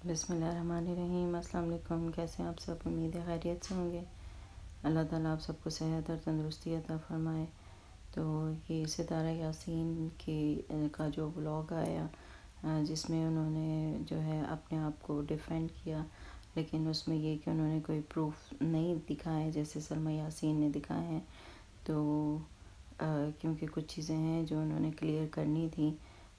بسم اللہ الرحمن الرحیم۔ السلام علیکم، کیسے ہیں آپ سب؟ امید ہے خیریت سے ہوں گے۔ اللہ تعالیٰ آپ سب کو صحت اور تندرستی عطا فرمائے۔ تو یہ ستارہ یاسین کا جو بلاگ آیا جس میں انہوں نے جو ہے اپنے آپ کو ڈیفینڈ کیا، لیکن اس میں یہ کہ انہوں نے کوئی پروف نہیں دکھائے جیسے سلمیٰ یاسین نے دکھائے ہیں، تو کیونکہ کچھ چیزیں ہیں جو انہوں نے کلیئر کرنی تھیں،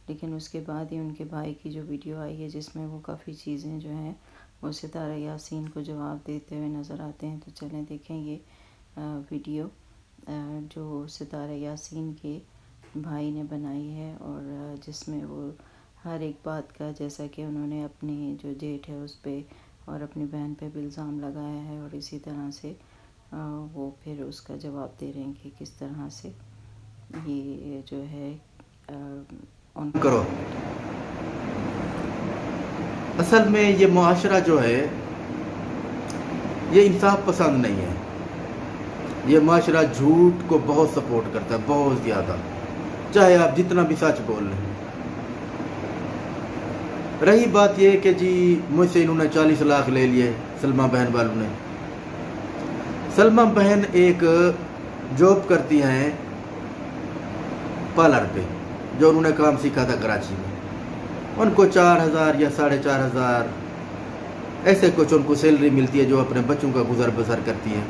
لیکن اس کے بعد ہی ان کے بھائی کی جو ویڈیو آئی ہے جس میں وہ کافی چیزیں جو ہیں وہ ستارہ یاسین کو جواب دیتے ہوئے نظر آتے ہیں۔ تو چلیں دیکھیں یہ ویڈیو جو ستارہ یاسین کے بھائی نے بنائی ہے، اور جس میں وہ ہر ایک بات کا، جیسا کہ انہوں نے اپنی جو ڈیٹ ہے اس پہ اور اپنی بہن پہ بھی الزام لگایا ہے، اور اسی طرح سے وہ پھر اس کا جواب دے رہے ہیں کہ کس طرح سے یہ جو ہے ان کرو۔ اصل میں یہ معاشرہ جو ہے یہ انصاف پسند نہیں ہے۔ یہ معاشرہ جھوٹ کو بہت سپورٹ کرتا ہے، بہت زیادہ، چاہے آپ جتنا بھی سچ بول لیں۔ رہی بات یہ کہ جی مجھ سے انہوں نے 40 لاکھ لے لیے سلمیٰ بہن والوں نے۔ سلمیٰ بہن ایک جاب کرتی ہیں پارلر پہ، جو انہوں نے کام سیکھا تھا کراچی میں۔ ان کو 4,000 یا 4,500 ایسے کچھ ان کو سیلری ملتی ہے، جو اپنے بچوں کا گزر بسر کرتی ہیں،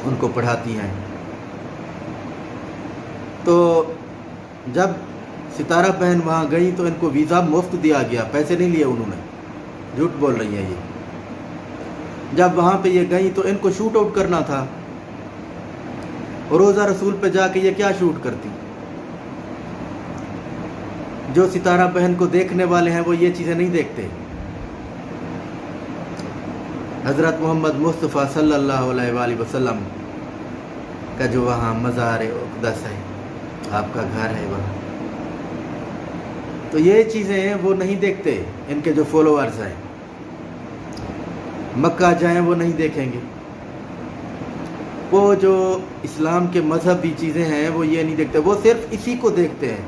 ان کو پڑھاتی ہیں۔ تو جب ستارہ بہن وہاں گئی تو ان کو ویزا مفت دیا گیا، پیسے نہیں لیے انہوں نے، جھوٹ بول رہی ہیں یہ۔ جب وہاں پہ یہ گئی تو ان کو شوٹ آؤٹ کرنا تھا، روزہ رسول پہ جا کے یہ کیا شوٹ کرتی؟ جو ستارہ بہن کو دیکھنے والے ہیں وہ یہ چیزیں نہیں دیکھتے۔ حضرت محمد مصطفیٰ صلی اللہ علیہ وآلہ وسلم کا جو وہاں مزار اقدس ہے، آپ کا گھر ہے وہاں، تو یہ چیزیں وہ نہیں دیکھتے۔ ان کے جو فالوورز ہیں مکہ جائیں وہ نہیں دیکھیں گے، وہ جو اسلام کے مذہبی چیزیں ہیں وہ یہ نہیں دیکھتے، وہ صرف اسی کو دیکھتے ہیں۔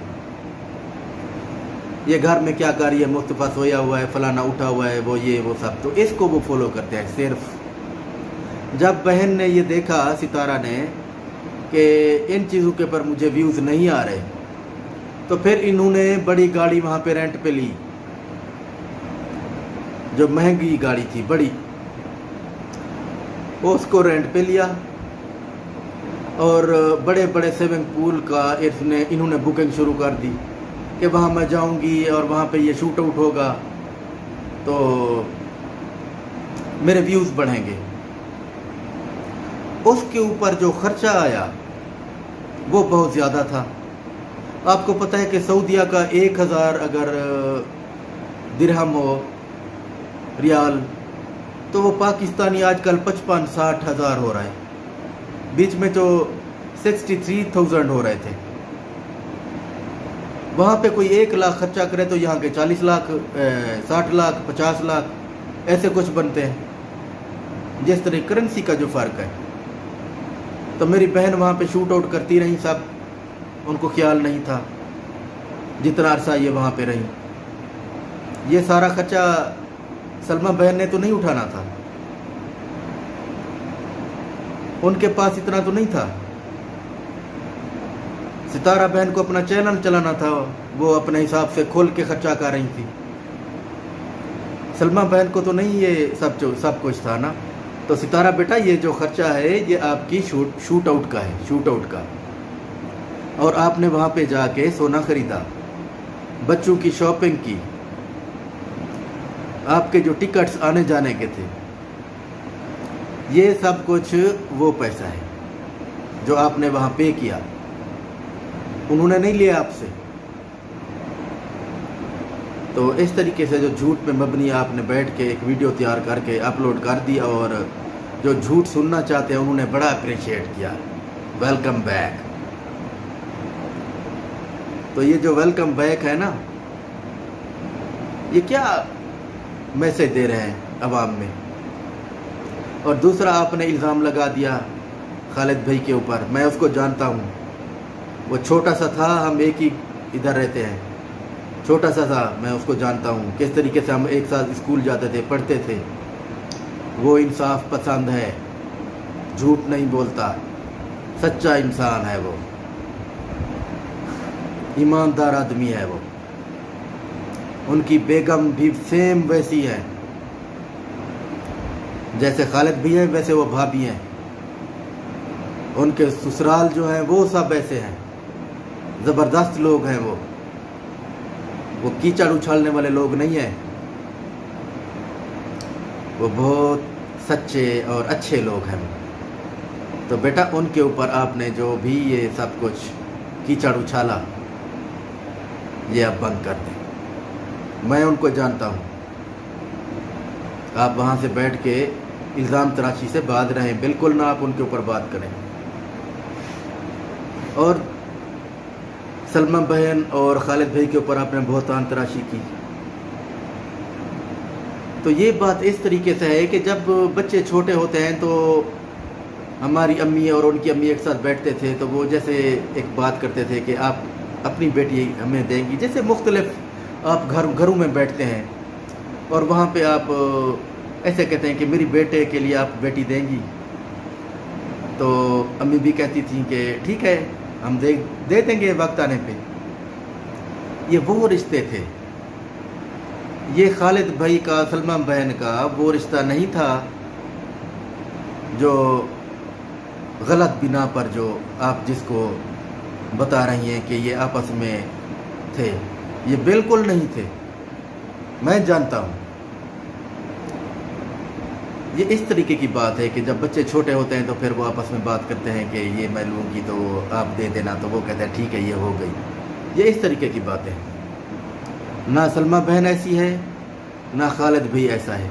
یہ گھر میں کیا کر رہی ہے، مصطفیٰ سویا ہوا ہے، فلانا اٹھا ہوا ہے، وہ یہ وہ سب، تو اس کو وہ فالو کرتے ہیں صرف۔ جب بہن نے یہ دیکھا، ستارہ نے، کہ ان چیزوں کے پر مجھے ویوز نہیں آ رہے، تو پھر انہوں نے بڑی گاڑی وہاں پہ رینٹ پہ لی، جو مہنگی گاڑی تھی بڑی، اس کو رینٹ پہ لیا، اور بڑے بڑے سوئمنگ پول کا انہوں نے بکنگ شروع کر دی کہ وہاں میں جاؤں گی اور وہاں پہ یہ شوٹ آؤٹ ہوگا تو میرے ویوز بڑھیں گے۔ اس کے اوپر جو خرچہ آیا وہ بہت زیادہ تھا۔ آپ کو پتہ ہے کہ سعودیہ کا 1,000 اگر درہم ہو، ریال، تو وہ پاکستانی آج کل 55-60 ہزار ہو رہا ہے۔ بیچ میں تو 63,000 ہو رہے تھے۔ وہاں پہ کوئی 1 لاکھ خرچہ کرے تو یہاں کے 40 لاکھ، 60 لاکھ، 50 لاکھ ایسے کچھ بنتے ہیں، جس طرح کرنسی کا جو فرق ہے۔ تو میری بہن وہاں پہ شوٹ آؤٹ کرتی رہی، سب ان کو خیال نہیں تھا جتنا عرصہ یہ وہاں پہ رہی۔ یہ سارا خرچہ سلمیٰ بہن نے تو نہیں اٹھانا تھا، ان کے پاس اتنا تو نہیں تھا۔ ستارہ بہن کو اپنا چینل چلانا تھا، وہ اپنے حساب سے کھول کے خرچہ کر رہی تھی۔ سلمیٰ بہن کو تو نہیں یہ سب کچھ تھا نا۔ تو ستارہ بیٹا، یہ جو خرچہ ہے یہ آپ کی شوٹ آؤٹ کا ہے، شوٹ آؤٹ کا، اور آپ نے وہاں پہ جا کے سونا خریدا، بچوں کی شاپنگ کی، آپ کے جو ٹکٹس آنے جانے کے تھے، یہ سب کچھ وہ پیسہ ہے جو آپ نے وہاں پے کیا، انہوں نے نہیں لیا آپ سے۔ تو اس طریقے سے جو جھوٹ پہ مبنی آپ نے بیٹھ کے ایک ویڈیو تیار کر کے اپلوڈ کر دیا، اور جو جھوٹ سننا چاہتے ہیں انہوں نے بڑا اپریشیٹ کیا، ویلکم بیک۔ تو یہ جو ویلکم بیک ہے نا، یہ کیا میسج دے رہے ہیں عوام میں؟ اور دوسرا آپ نے الزام لگا دیا خالد بھائی کے اوپر، میں اس کو جانتا ہوں، وہ چھوٹا سا تھا، ہم ایک ہی ادھر رہتے ہیں، چھوٹا سا تھا میں اس کو جانتا ہوں، کس طریقے سے ہم ایک ساتھ اسکول جاتے تھے، پڑھتے تھے. وہ انصاف پسند ہے، جھوٹ نہیں بولتا، سچا انسان ہے، وہ ایماندار آدمی ہے. وہ ان کی بیگم بھی سیم ویسی ہے، جیسے خالد بھی ہیں ویسے وہ بھابھی ہیں. ان کے سسرال جو ہیں وہ سب ایسے ہیں، زبردست لوگ ہیں. وہ کیچڑ اچھالنے والے لوگ نہیں ہیں، وہ بہت سچے اور اچھے لوگ ہیں. تو بیٹا ان کے اوپر آپ نے جو بھی یہ سب کچھ کیچڑ اچھالا یہ اب بند کر دیں. میں ان کو جانتا ہوں. آپ وہاں سے بیٹھ کے الزام تراشی سے باز رہیں، بالکل نہ آپ ان کے اوپر بات کریں. اور سلمہ بہن اور خالد بھائی کے اوپر آپ نے بہتان تراشی کی. تو یہ بات اس طریقے سے ہے کہ جب بچے چھوٹے ہوتے ہیں تو ہماری امی اور ان کی امی ایک ساتھ بیٹھتے تھے تو وہ جیسے ایک بات کرتے تھے کہ آپ اپنی بیٹی ہمیں دیں گی. جیسے مختلف آپ گھروں میں بیٹھتے ہیں اور وہاں پہ آپ ایسے کہتے ہیں کہ میری بیٹے کے لیے آپ بیٹی دیں گی. تو امی بھی کہتی تھیں کہ ٹھیک ہے ہم دے دیں گے وقت آنے پہ. یہ وہ رشتے تھے. یہ خالد بھائی کا سلمہ بہن کا وہ رشتہ نہیں تھا جو غلط بنا پر جو آپ جس کو بتا رہی ہیں کہ یہ آپس میں تھے. یہ بالکل نہیں تھے، میں جانتا ہوں. یہ اس طریقے کی بات ہے کہ جب بچے چھوٹے ہوتے ہیں تو پھر وہ آپس میں بات کرتے ہیں کہ یہ میں لوں گی تو آپ دے دینا، تو وہ کہتے ہیں ٹھیک ہے یہ ہو گئی. یہ اس طریقے کی باتیں ہیں. نہ سلمہ بہن ایسی ہے نہ خالد بھی ایسا ہے.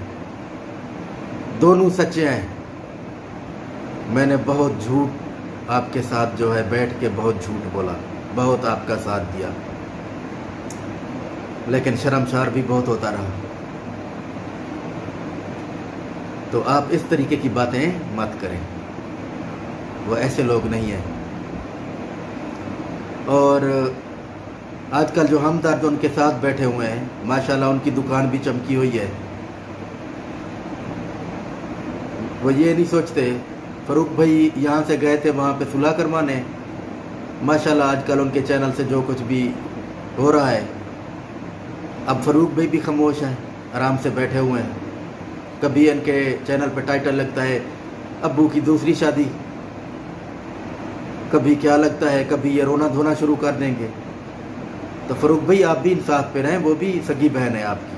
دونوں سچے ہیں. میں نے بہت جھوٹ آپ کے ساتھ جو ہے بیٹھ کے بہت جھوٹ بولا، بہت آپ کا ساتھ دیا، لیکن شرمسار بھی بہت ہوتا رہا. تو آپ اس طریقے کی باتیں مت کریں. وہ ایسے لوگ نہیں ہیں. اور آج کل جو ہمدرد ان کے ساتھ بیٹھے ہوئے ہیں ماشاءاللہ ان کی دکان بھی چمکی ہوئی ہے. وہ یہ نہیں سوچتے. فاروق بھائی یہاں سے گئے تھے وہاں پہ صلح کروانے. ماشاءاللہ آج کل ان کے چینل سے جو کچھ بھی ہو رہا ہے، اب فاروق بھائی بھی خاموش ہیں، آرام سے بیٹھے ہوئے ہیں. کبھی ان کے چینل پہ ٹائٹل لگتا ہے ابو کی دوسری شادی، کبھی کیا لگتا ہے، کبھی یہ رونا دھونا شروع کر دیں گے. تو فاروق بھائی آپ بھی انصاف پہ رہیں، وہ بھی سگی بہن ہے آپ کی.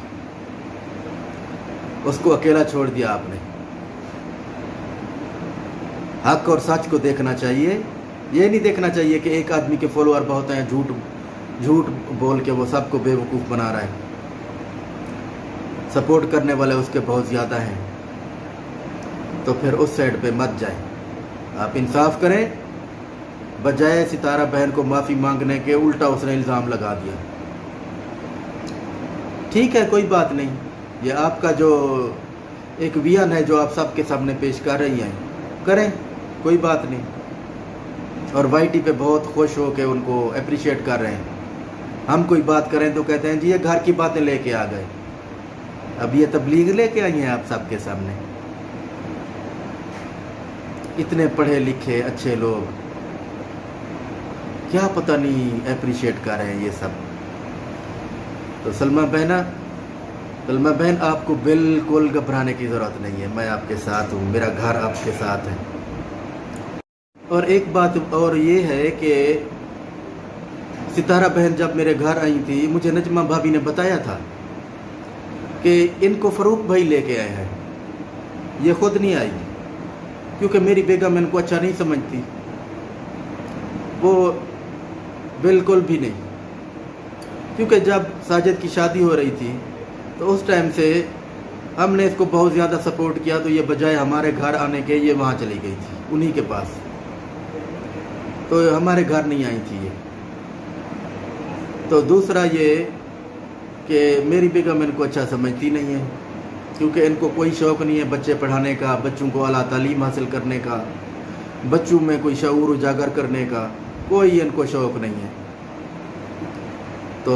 اس کو اکیلا چھوڑ دیا آپ نے. حق اور سچ کو دیکھنا چاہیے. یہ نہیں دیکھنا چاہیے کہ ایک آدمی کے فالوور بہت ہیں، جھوٹ بول کے وہ سب کو بے وقوف بنا رہا ہے. سپورٹ کرنے والے اس کے بہت زیادہ ہیں. تو پھر اس سائڈ پہ مت جائیں. آپ انصاف کریں. بجائے ستارہ بہن کو معافی مانگنے کے الٹا اس نے الزام لگا دیا. ٹھیک ہے کوئی بات نہیں، یہ آپ کا جو ایک ویژن ہے جو آپ سب کے سامنے پیش کر رہی ہیں، کریں، کوئی بات نہیں. اور وائی ٹی پہ بہت خوش ہو کے ان کو اپریشیٹ کر رہے ہیں. ہم کوئی بات کریں تو کہتے ہیں جی یہ گھر کی باتیں لے کے آ گئے. اب یہ تبلیغ لے کے آئی ہیں آپ سب کے سامنے. اتنے پڑھے لکھے اچھے لوگ کیا پتہ نہیں اپریشیٹ کر رہے ہیں یہ سب. تو سلمہ بہن آپ کو بالکل گھبرانے کی ضرورت نہیں ہے. میں آپ کے ساتھ ہوں، میرا گھر آپ کے ساتھ ہے. اور ایک بات اور یہ ہے کہ ستارہ بہن جب میرے گھر آئی تھی مجھے نجمہ بھابی نے بتایا تھا کہ ان کو فاروق بھائی لے کے آئے ہیں. یہ خود نہیں آئی کیونکہ میری بیگم ان کو اچھا نہیں سمجھتی. وہ بالکل بھی نہیں. کیونکہ جب ساجد کی شادی ہو رہی تھی تو اس ٹائم سے ہم نے اس کو بہت زیادہ سپورٹ کیا، تو یہ بجائے ہمارے گھر آنے کے یہ وہاں چلی گئی تھی انہی کے پاس. تو ہمارے گھر نہیں آئی تھی یہ. تو دوسرا یہ کہ میری بیگم ان کو اچھا سمجھتی نہیں ہے، کیونکہ ان کو کوئی شوق نہیں ہے بچے پڑھانے کا، بچوں کو اعلیٰ تعلیم حاصل کرنے کا، بچوں میں کوئی شعور اجاگر کرنے کا کوئی ان کو شوق نہیں ہے. تو